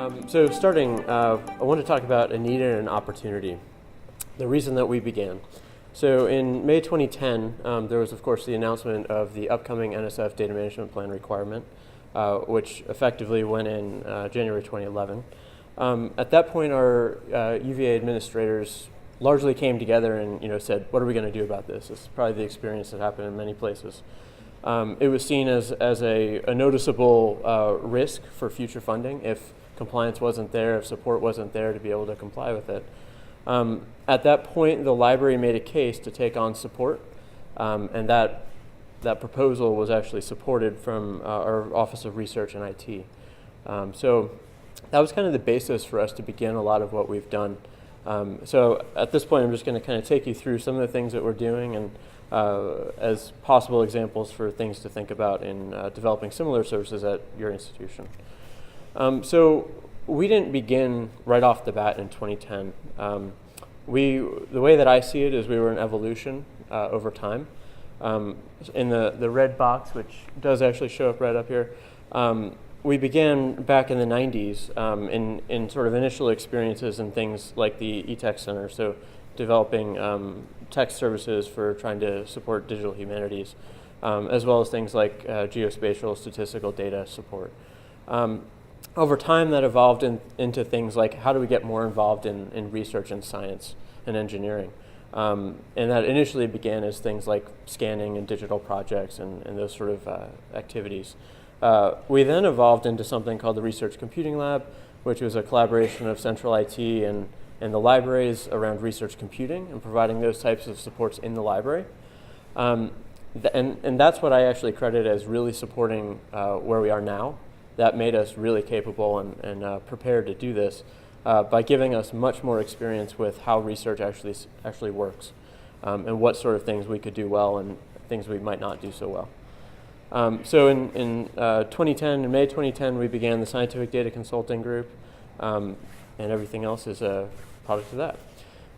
I want to talk about a need and an opportunity, the reason that we began. So in May 2010, there was, of course, the announcement of the upcoming NSF Data Management Plan requirement, which effectively went in January 2011. At that point, our UVA administrators largely came together and said, what are we going to do about this? This is probably the experience that happened in many places. It was seen as a noticeable risk for future funding if compliance wasn't there, if support wasn't there to be able to comply with it. At that point, the library made a case to take on support, and that proposal was actually supported from our Office of Research and IT. So that was kind of the basis for us to begin a lot of what we've done. So at this point, I'm just going to kind of take you through some of the things that we're doing and as possible examples for things to think about in developing similar services at your institution. So we didn't begin right off the bat in 2010. The way that I see it is we were an evolution over time. In the red box, which does actually show up right up here, we began back in the 90s in sort of initial experiences in things like the eTech Center, so developing tech services for trying to support digital humanities, as well as things like geospatial statistical data support. Over time, that evolved into things like how do we get more involved in research and science and engineering. And that initially began as things like scanning and digital projects and those sort of activities. We then evolved into something called the Research Computing Lab, which was a collaboration of central IT and the libraries around research computing and providing those types of supports in the library. And that's what I actually credit as really supporting where we are now. That made us really capable and prepared to do this by giving us much more experience with how research actually works and what sort of things we could do well and things we might not do so well. So in May 2010, we began the Scientific Data Consulting Group, and everything else is a product of that.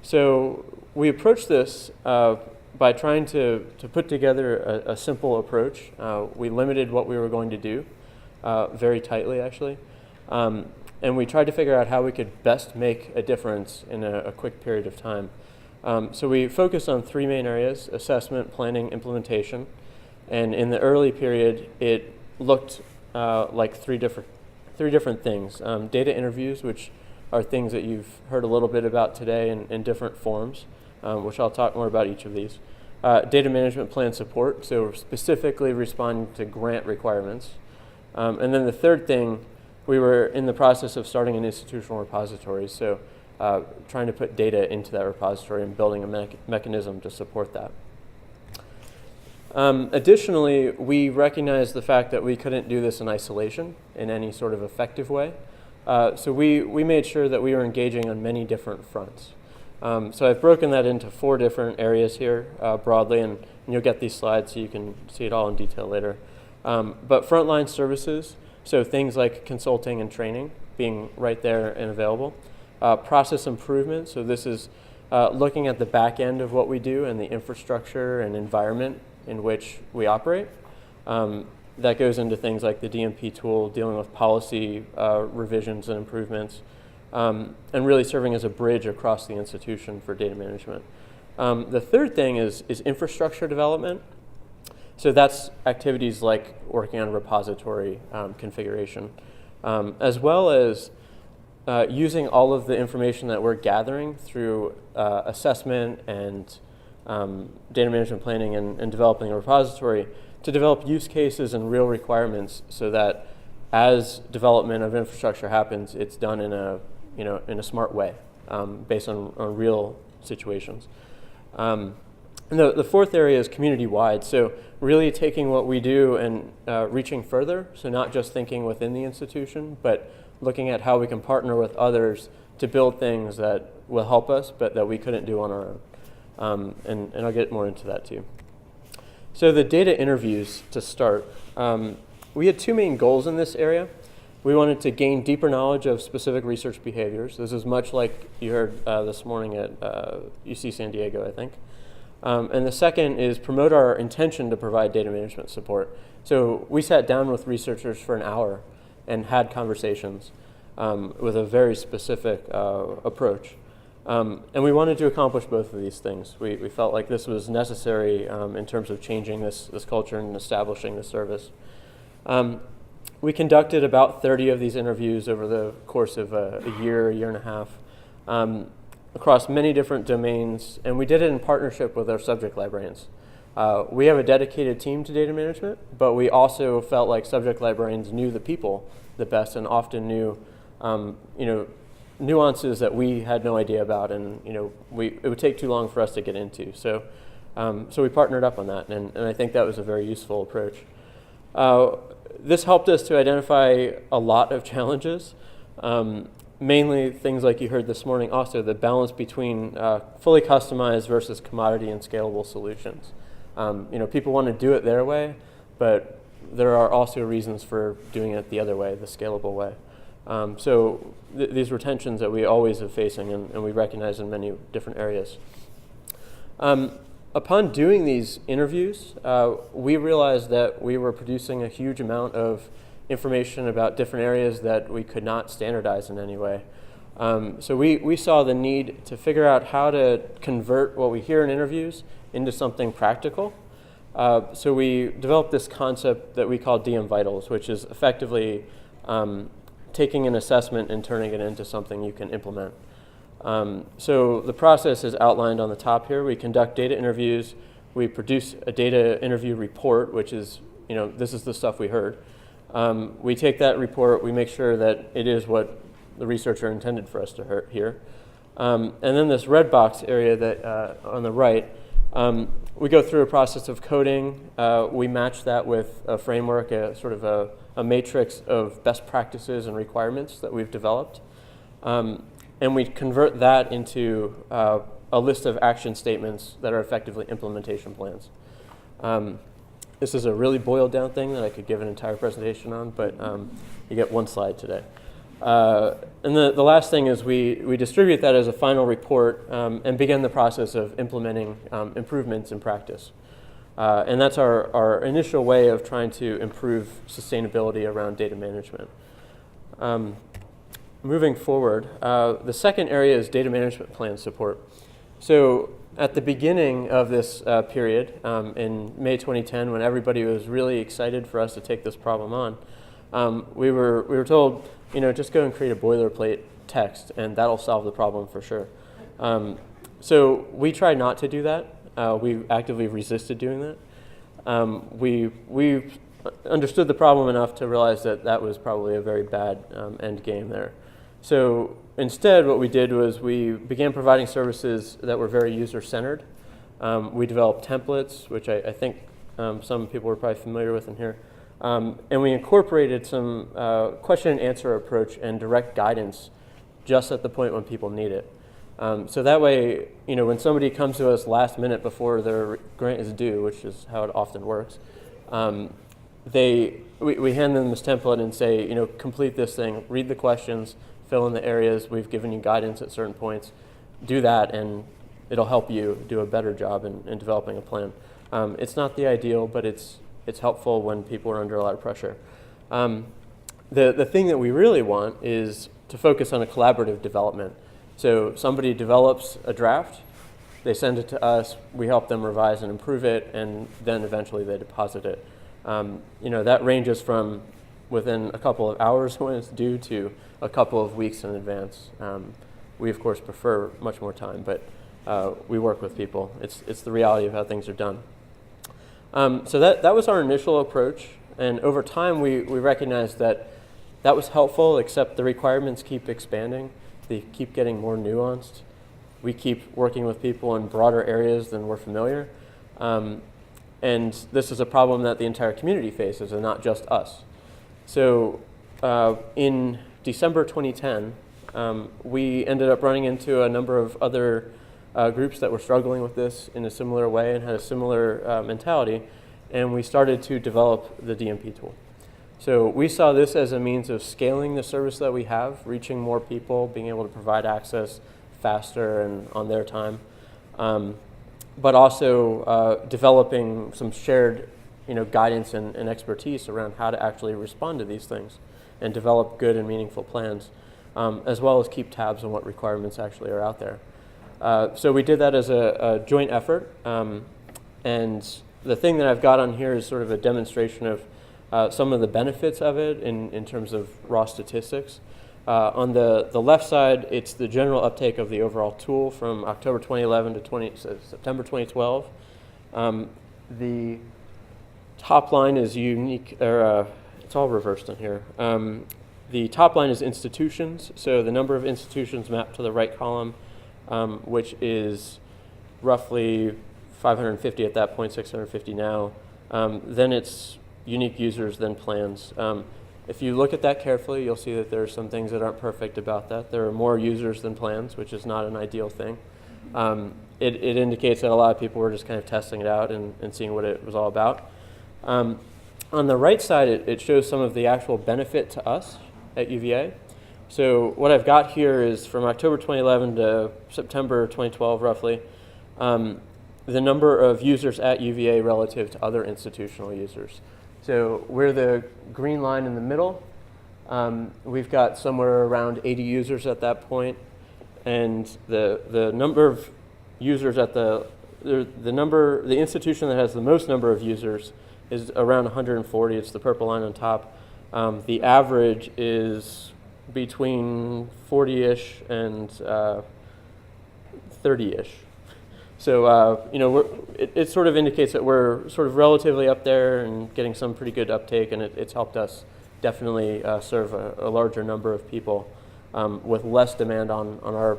So we approached this by trying to put together a simple approach. We limited what we were going to do very tightly, actually, and we tried to figure out how we could best make a difference in a quick period of time. So we focused on three main areas: assessment, planning, implementation. And in the early period, it looked like three different things. Data interviews, which are things that you've heard a little bit about today in different forms, which I'll talk more about each of these. Data management plan support, so specifically responding to grant requirements. And then the third thing, we were in the process of starting an institutional repository, so trying to put data into that repository and building a mechanism to support that. Additionally, we recognized the fact that we couldn't do this in isolation in any sort of effective way. So we made sure that we were engaging on many different fronts. So I've broken that into 4 different areas here broadly, and you'll get these slides so you can see it all in detail later. But frontline services, so things like consulting and training, being right there and available. Process improvement, so this is looking at the back end of what we do and the infrastructure and environment in which we operate. That goes into things like the DMP tool, dealing with policy revisions and improvements, and really serving as a bridge across the institution for data management. The third thing is infrastructure development. So that's activities like working on repository configuration, as well as using all of the information that we're gathering through assessment and data management planning and developing a repository to develop use cases and real requirements so that as development of infrastructure happens, it's done in a smart way based on real situations. And the fourth area is community-wide, so really taking what we do and reaching further, so not just thinking within the institution, but looking at how we can partner with others to build things that will help us, but that we couldn't do on our own. And I'll get more into that too. So the data interviews, to start, we had 2 main goals in this area. We wanted to gain deeper knowledge of specific research behaviors. This is much like you heard this morning at UC San Diego, I think. And the second is promote our intention to provide data management support. So we sat down with researchers for an hour and had conversations. with a very specific approach. And we wanted to accomplish both of these things. We felt like this was necessary in terms of changing this culture and establishing the service. We conducted about 30 of these interviews over the course of a year and a half, across many different domains, and we did it in partnership with our subject librarians. We have a dedicated team to data management, but we also felt like subject librarians knew the people the best and often knew nuances that we had no idea about, and it would take too long for us to get into. So we partnered up on that, and I think that was a very useful approach. This helped us to identify a lot of challenges, mainly things like you heard this morning, also the balance between fully customized versus commodity and scalable solutions. People want to do it their way, but there are also reasons for doing it the other way, the scalable way. So these were tensions that we always are facing, and we recognize in many different areas. Upon doing these interviews, we realized that we were producing a huge amount of information about different areas that we could not standardize in any way. So we saw the need to figure out how to convert what we hear in interviews into something practical. So we developed this concept that we call DM Vitals, which is effectively taking an assessment and turning it into something you can implement. So the process is outlined on the top here. We conduct data interviews. We produce a data interview report, which is, this is the stuff we heard. We take that report, we make sure that it is what the researcher intended for us to hear. And then this red box area that on the right, we go through a process of coding. We match that with a framework, a sort of a matrix of best practices and requirements that we've developed. And we convert that into a list of action statements that are effectively implementation plans. This is a really boiled down thing that I could give an entire presentation on, but you get one slide today. And the last thing is we distribute that as a final report and begin the process of implementing improvements in practice. And that's our initial way of trying to improve sustainability around data management. Moving forward, the second area is data management plan support. So at the beginning of this period, in May 2010, when everybody was really excited for us to take this problem on, we were told, just go and create a boilerplate text, and that'll solve the problem for sure. So we tried not to do that. We actively resisted doing that. We understood the problem enough to realize that that was probably a very bad end game there. So instead, what we did was we began providing services that were very user-centered. We developed templates, which I think some people were probably familiar with in here. And we incorporated some question and answer approach and direct guidance just at the point when people need it. So that way, when somebody comes to us last minute before their grant is due, which is how it often works, we hand them this template and say, complete this thing, read the questions, fill in the areas, we've given you guidance at certain points, do that, and it'll help you do a better job in developing a plan. It's not the ideal, but it's helpful when people are under a lot of pressure. The thing that we really want is to focus on a collaborative development. So somebody develops a draft, they send it to us, we help them revise and improve it, and then eventually they deposit it. That ranges from within a couple of hours when it's due to a couple of weeks in advance. We, of course, prefer much more time, but we work with people. It's the reality of how things are done. So that was our initial approach, and over time we recognized that was helpful, except the requirements keep expanding. They keep getting more nuanced. We keep working with people in broader areas than we're familiar. And this is a problem that the entire community faces and not just us. So in December 2010, we ended up running into a number of other groups that were struggling with this in a similar way and had a similar mentality, and we started to develop the DMP tool. So we saw this as a means of scaling the service that we have, reaching more people, being able to provide access faster and on their time, but also developing some shared guidance and expertise around how to actually respond to these things. and develop good and meaningful plans, as well as keep tabs on what requirements actually are out there. So we did that as a joint effort, and the thing that I've got on here is sort of a demonstration of some of the benefits of it in terms of raw statistics. On the left side, it's the general uptake of the overall tool from October 2011 to September 2012. The top line is unique, or it's all reversed on here. The top line is institutions, so the number of institutions mapped to the right column, which is roughly 550 at that point, 650 now. Then it's unique users, then plans. If you look at that carefully, you'll see that there are some things that aren't perfect about that. There are more users than plans, which is not an ideal thing. It indicates that a lot of people were just kind of testing it out and seeing what it was all about. On the right side, it shows some of the actual benefit to us at UVA. So what I've got here is from October 2011 to September 2012, roughly, the number of users at UVA relative to other institutional users. So we're the green line in the middle. We've got somewhere around 80 users at that point, and the number of users at the institution that has the most number of users is around 140. It's the purple line on top. The average is between 40-ish and 30-ish. So it sort of indicates that we're sort of relatively up there and getting some pretty good uptake, and it's helped us definitely serve a larger number of people with less demand on our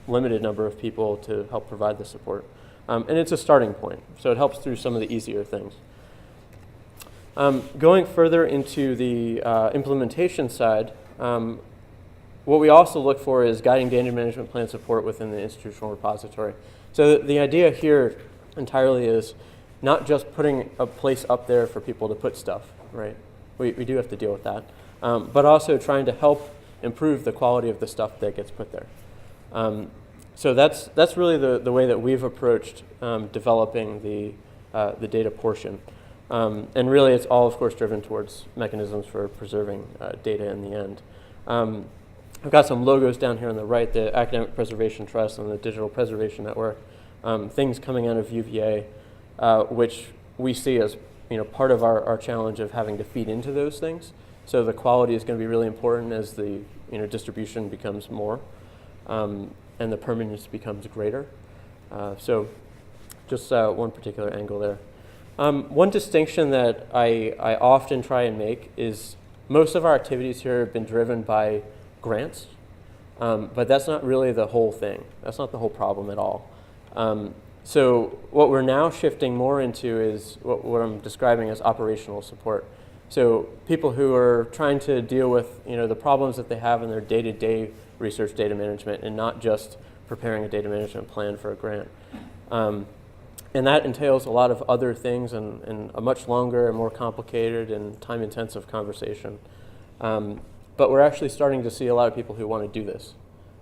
limited number of people to help provide the support. And it's a starting point, so it helps through some of the easier things. Going further into the implementation side, what we also look for is guiding data management plan support within the institutional repository. So the idea here entirely is not just putting a place up there for people to put stuff, right? We do have to deal with that, but also trying to help improve the quality of the stuff that gets put there. So that's really the way that we've approached developing the data portion. And really it's all, of course, driven towards mechanisms for preserving data in the end. I've got some logos down here on the right, the Academic Preservation Trust and the Digital Preservation Network, things coming out of UVA, which we see as part of our challenge of having to feed into those things. So the quality is going to be really important as the distribution becomes more and the permanence becomes greater. So just one particular angle there. One distinction that I often try and make is most of our activities here have been driven by grants, but that's not really the whole thing. That's not the whole problem at all. So what we're now shifting more into is what I'm describing as operational support. So people who are trying to deal with the problems that they have in their day-to-day research data management and not just preparing a data management plan for a grant. And that entails a lot of other things and a much longer and more complicated and time-intensive conversation. But we're actually starting to see a lot of people who want to do this.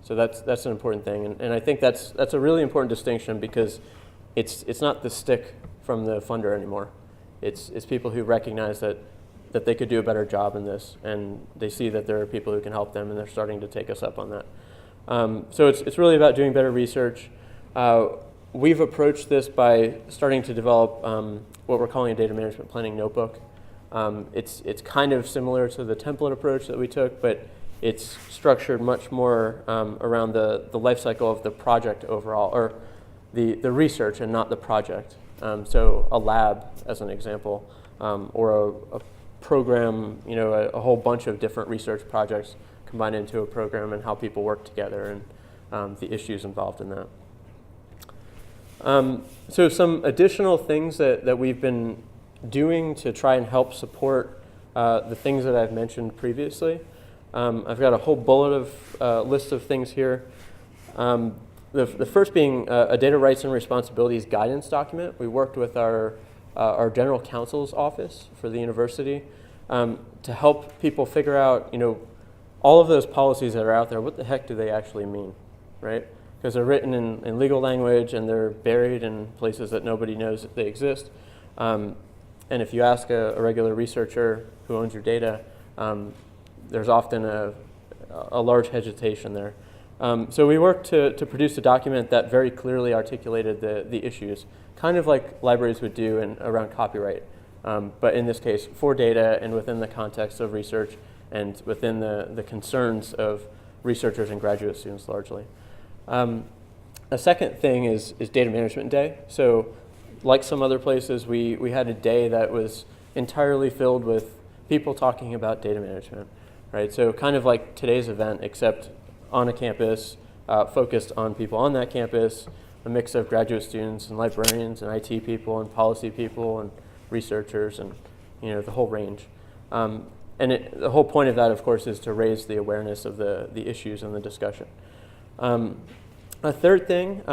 So that's an important thing. And I think that's a really important distinction because it's not the stick from the funder anymore. It's people who recognize that they could do a better job in this, and they see that there are people who can help them, and they're starting to take us up on that. So it's really about doing better research. We've approached this by starting to develop what we're calling a data management planning notebook. It's kind of similar to the template approach that we took, but it's structured much more around the life cycle of the project overall, or the research and not the project. So a lab, as an example, or a program, a whole bunch of different research projects combined into a program, and how people work together and the issues involved in that. So some additional things that we've been doing to try and help support the things that I've mentioned previously. I've got a whole bullet of list of things here. The first being a data rights and responsibilities guidance document. We worked with our general counsel's office for the university to help people figure out, all of those policies that are out there, what the heck do they actually mean, right? Because they're written in legal language and they're buried in places that nobody knows that they exist. And if you ask a regular researcher who owns your data, there's often a large hesitation there. So we worked to produce a document that very clearly articulated the issues, kind of like libraries would do around copyright, but in this case for data and within the context of research and within the concerns of researchers and graduate students largely. A second thing is Data Management Day. So like some other places, we had a day that was entirely filled with people talking about data management, right? So kind of like today's event, except on a campus, focused on people on that campus, a mix of graduate students and librarians and IT people and policy people and researchers and the whole range. And the whole point of that, of course, is to raise the awareness of the issues in the discussion. A third thing,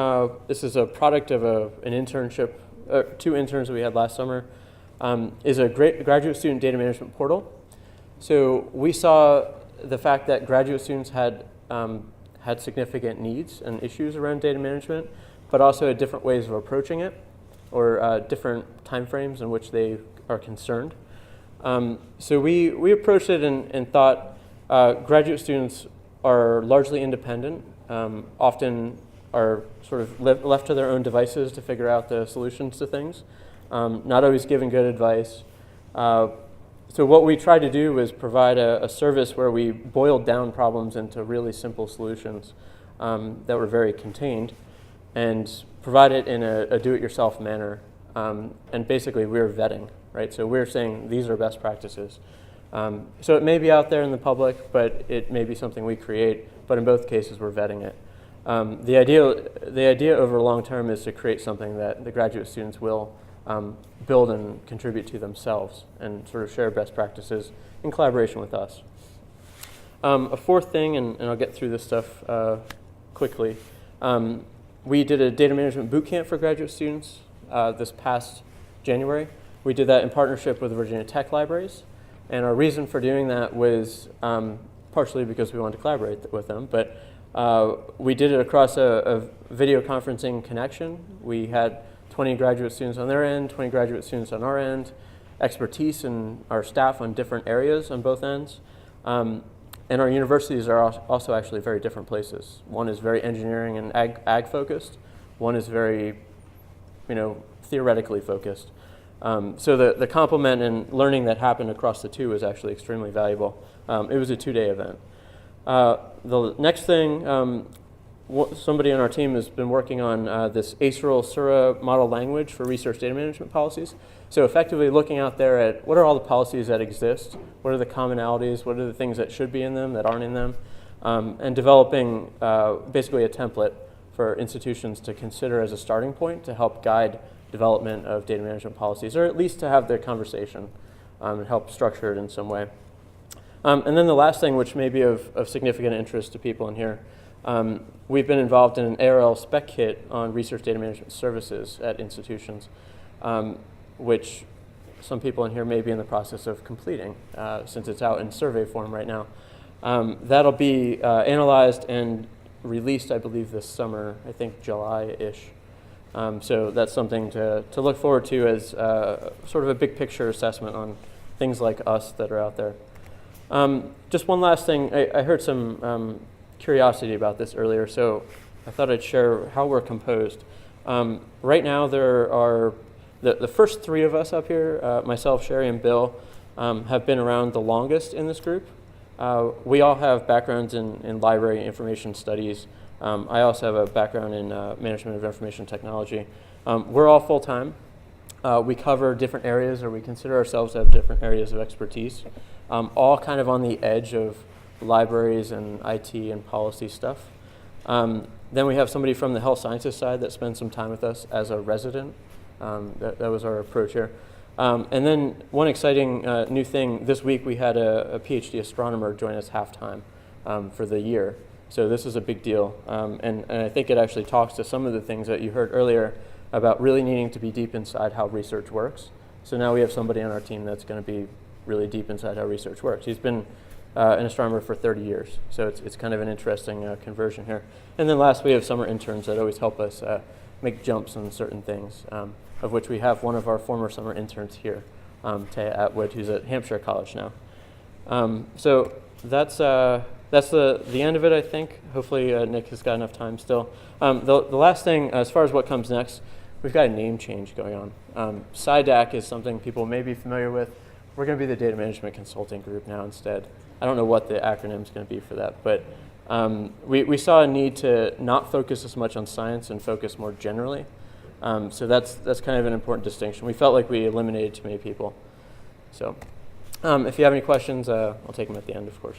this is a product of an internship, 2 interns that we had last summer, is a great graduate student data management portal. So we saw the fact that graduate students had significant needs and issues around data management, but also had different ways of approaching it, or different timeframes in which they are concerned. So we approached it and thought graduate students are largely independent, often are sort of left to their own devices to figure out the solutions to things, not always given good advice. So what we tried to do was provide a service where we boiled down problems into really simple solutions that were very contained and provide it in a do-it-yourself manner. And basically we're vetting, right? So we're saying these are best practices. So it may be out there in the public, but it may be something we create, but in both cases we're vetting it. The idea over long term is to create something that the graduate students will build and contribute to themselves and sort of share best practices in collaboration with us. A fourth thing, and I'll get through this stuff quickly, we did a data management boot camp for graduate students this past January. We did that in partnership with the Virginia Tech Libraries, and our reason for doing that was partially because we wanted to collaborate with them, but we did it across a video conferencing connection. We had 20 graduate students on their end, 20 graduate students on our end, expertise in our staff on different areas on both ends. And our universities are also actually very different places. One is very engineering and ag focused. One is very, theoretically focused. So the complement and learning that happened across the two was actually extremely valuable. It was a 2-day event. The next thing, somebody on our team has been working on this ACERL Sura model language for research data management policies. So effectively looking out there at what are all the policies that exist, what are the commonalities, what are the things that should be in them that aren't in them, and developing basically a template for institutions to consider as a starting point to help guide development of data management policies, or at least to have the conversation and help structure it in some way. And then the last thing, which may be of significant interest to people in here, we've been involved in an ARL spec kit on research data management services at institutions, which some people in here may be in the process of completing, since it's out in survey form right now. That'll be analyzed and released, I believe, this summer, I think July-ish. So that's something to look forward to as sort of a big picture assessment on things like us that are out there. Just one last thing, I heard some curiosity about this earlier, so I thought I'd share how we're composed. Right now there are, the first 3 of us up here, myself, Sherry, and Bill, have been around the longest in this group. We all have backgrounds in library information studies. I also have a background in management of information technology. We're all full-time. We cover different areas, or we consider ourselves to have different areas of expertise, all kind of on the edge of libraries and IT and policy stuff. Then we have somebody from the health sciences side that spends some time with us as a resident. That was our approach here. And then one exciting new thing, this week we had a PhD astronomer join us half-time for the year. So this is a big deal. And I think it actually talks to some of the things that you heard earlier about really needing to be deep inside how research works. So now we have somebody on our team that's going to be really deep inside how research works. He's been an astronomer for 30 years, so it's kind of an interesting conversion here. And then last, we have summer interns that always help us make jumps on certain things, of which we have one of our former summer interns here, Taya Atwood, who's at Hampshire College now. So that's the end of it, I think. Hopefully Nick has got enough time still. The last thing, as far as what comes next, we've got a name change going on. SIDAC is something people may be familiar with. We're going to be the Data Management Consulting Group now instead. I don't know what the acronym is going to be for that, but we saw a need to not focus as much on science and focus more generally. So that's kind of an important distinction. We felt like we eliminated too many people. So if you have any questions, I'll take them at the end, of course.